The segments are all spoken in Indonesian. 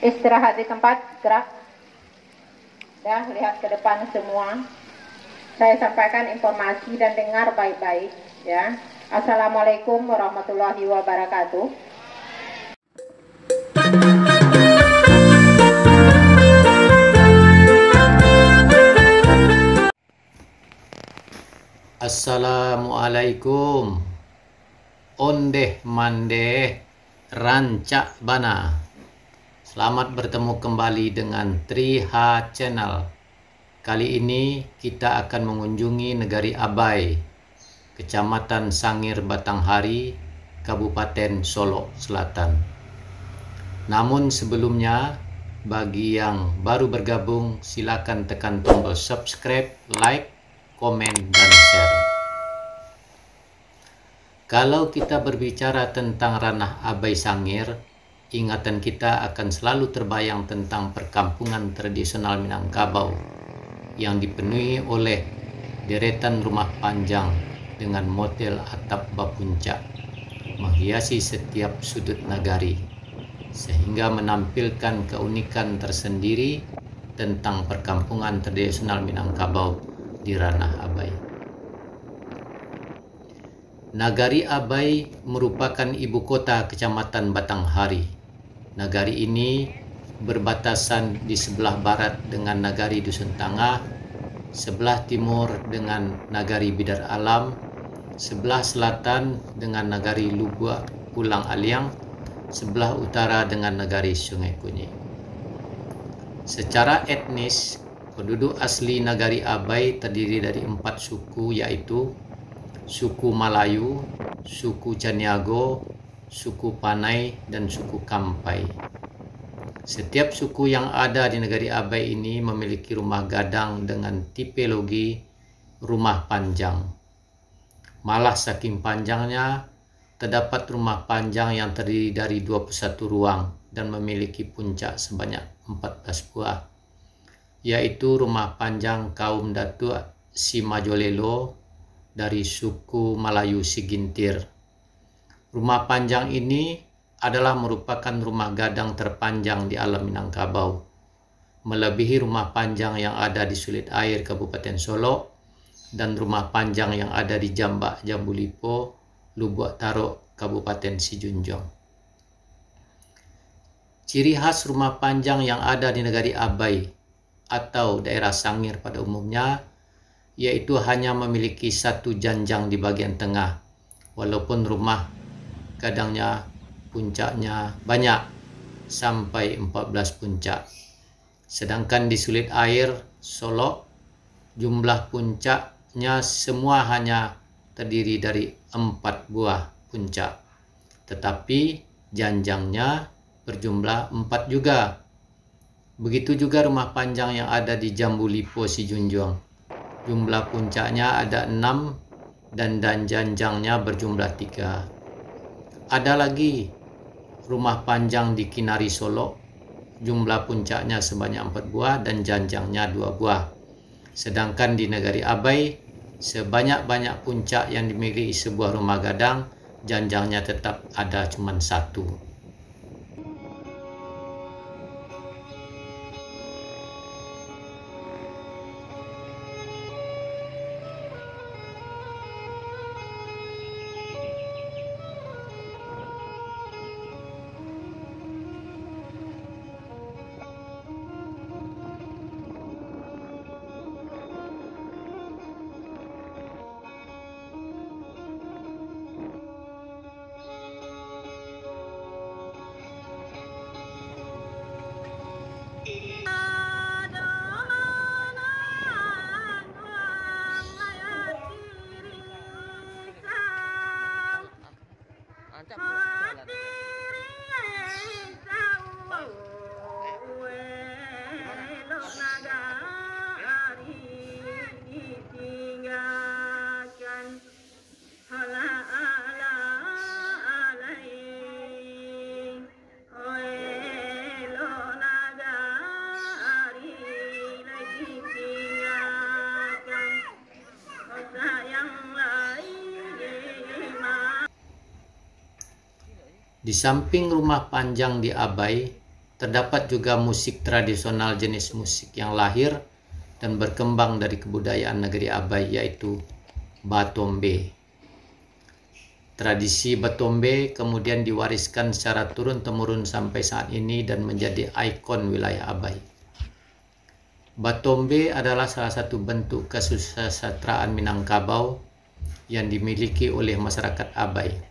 Istirahat di tempat, gerak. Dan lihat ke depan semua. Saya sampaikan informasi dan dengar baik-baik ya. Assalamualaikum warahmatullahi wabarakatuh. Assalamualaikum. Ondeh mandeh rancak bana. Selamat bertemu kembali dengan Triha Channel. Kali ini kita akan mengunjungi negari Abai, Kecamatan Sangir Batanghari, Kabupaten Solok Selatan. Namun sebelumnya, bagi yang baru bergabung, silakan tekan tombol subscribe, like, komen, dan share. Kalau kita berbicara tentang ranah Abai Sangir, ingatan kita akan selalu terbayang tentang perkampungan tradisional Minangkabau yang dipenuhi oleh deretan rumah panjang dengan model atap bapuncak menghiasi setiap sudut nagari, sehingga menampilkan keunikan tersendiri tentang perkampungan tradisional Minangkabau di ranah Abai. Nagari Abai merupakan ibu kota Kecamatan Batanghari. Nagari ini berbatasan di sebelah barat dengan Nagari Dusun Tangah, sebelah timur dengan Nagari Bidar Alam, sebelah selatan dengan Nagari Lubuk Pulang Aliang, sebelah utara dengan Nagari Sungai Kunyit. Secara etnis, penduduk asli Nagari Abai terdiri dari 4 suku, yaitu suku Malayu, suku Caniago, suku Panai, dan suku Kampai. Setiap suku yang ada di negari Abai ini memiliki rumah gadang dengan tipologi rumah panjang. Malah saking panjangnya, terdapat rumah panjang yang terdiri dari 21 ruang dan memiliki puncak sebanyak 14 buah, yaitu rumah panjang kaum Datuk Simajolelo dari suku Melayu Sigintir. Rumah panjang ini adalah merupakan rumah gadang terpanjang di alam Minangkabau, melebihi rumah panjang yang ada di Sulit Air Kabupaten Solok dan rumah panjang yang ada di Jambak Jambu Lipo, Lubuk Taruk Kabupaten Sijunjung. Ciri khas rumah panjang yang ada di negari Abai atau daerah Sangir pada umumnya yaitu hanya memiliki satu janjang di bagian tengah, walaupun rumah gadangnya puncaknya banyak sampai 14 puncak. Sedangkan di Sulit Air Solok, jumlah puncaknya semua hanya terdiri dari 4 buah puncak, tetapi janjangnya berjumlah 4 juga. Begitu juga rumah panjang yang ada di Jambu Lipo Sijunjung. Jumlah puncaknya ada 6 dan janjangnya berjumlah 3. Ada lagi rumah panjang di Kinari Solok. Jumlah puncaknya sebanyak 4 buah dan janjangnya 2 buah. Sedangkan di negari Abai, sebanyak-banyak puncak yang dimiliki sebuah rumah gadang, janjangnya tetap ada cuma 1. Di samping rumah panjang di Abai, Terdapat juga musik tradisional jenis musik yang lahir dan berkembang dari kebudayaan negeri Abai, yaitu Batombe. Tradisi Batombe kemudian diwariskan secara turun-temurun sampai saat ini dan menjadi ikon wilayah Abai. Batombe adalah salah satu bentuk kesusastraan Minangkabau yang dimiliki oleh masyarakat Abai.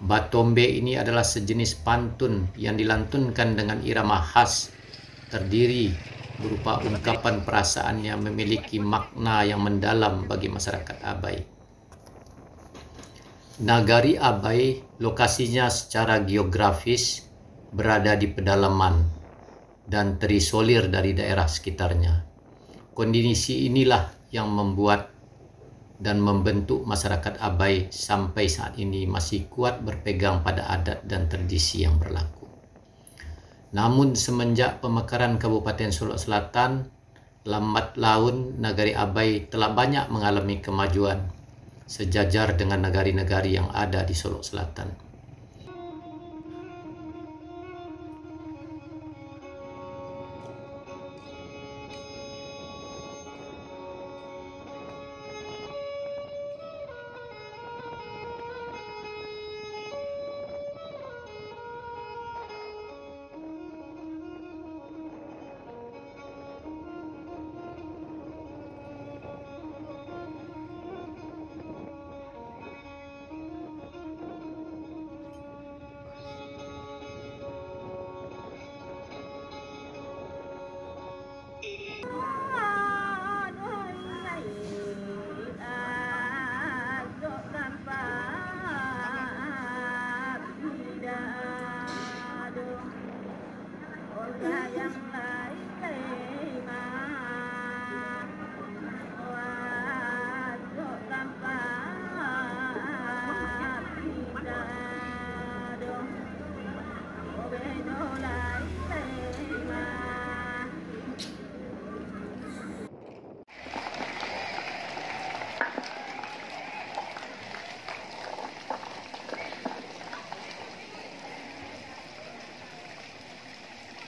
Batombe ini adalah sejenis pantun yang dilantunkan dengan irama khas, terdiri berupa ungkapan perasaan yang memiliki makna yang mendalam bagi masyarakat Abai. Nagari Abai lokasinya secara geografis berada di pedalaman dan terisolir dari daerah sekitarnya. Kondisi inilah yang membuat dan membentuk masyarakat Abai sampai saat ini masih kuat berpegang pada adat dan tradisi yang berlaku. Namun semenjak pemekaran Kabupaten Solok Selatan, lambat laun Nagari Abai telah banyak mengalami kemajuan sejajar dengan negari-negari yang ada di Solok Selatan.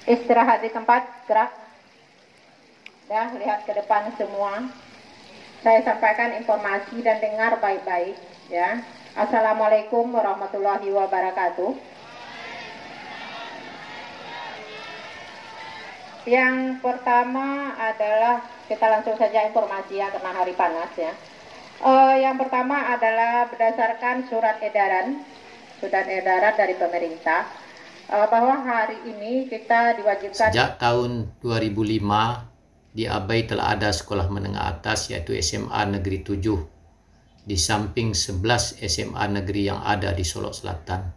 Istirahat di tempat, gerak. Ya, lihat ke depan semua. Saya sampaikan informasi dan dengar baik-baik. Ya, Assalamualaikum warahmatullahi wabarakatuh. Yang pertama adalah, kita langsung saja informasi ya, karena hari panas ya. Yang pertama adalah berdasarkan surat edaran dari pemerintah, bahwa hari ini kita diwajibkan. Sejak tahun 2005 di Abai telah ada sekolah menengah atas, yaitu SMA Negeri 7, di samping 11 SMA negeri yang ada di Solok Selatan.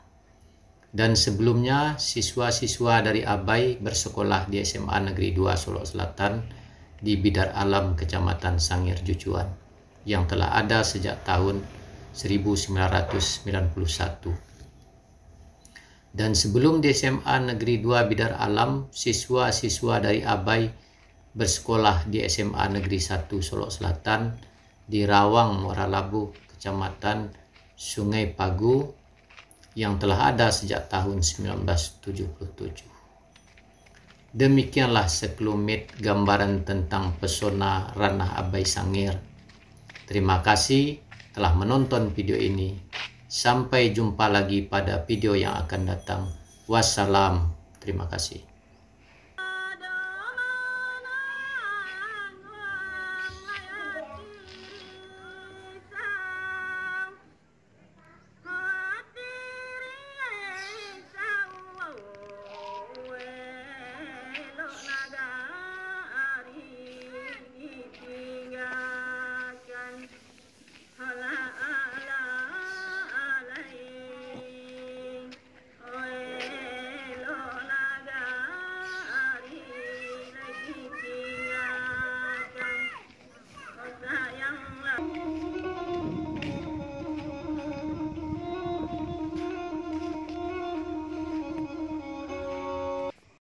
Dan sebelumnya siswa-siswa dari Abai bersekolah di SMA Negeri 2 Solok Selatan di Bidar Alam Kecamatan Sangir Jujuan, yang telah ada sejak tahun 1991. Dan sebelum di SMA Negeri 2 Bidar Alam, siswa-siswa dari Abai bersekolah di SMA Negeri 1 Solok Selatan di Rawang Muara Labu, Kecamatan Sungai Pagu, yang telah ada sejak tahun 1977. Demikianlah sekelumit gambaran tentang pesona Ranah Abai Sangir. Terima kasih telah menonton video ini. Sampai jumpa lagi pada video yang akan datang. Wassalam. Terima kasih.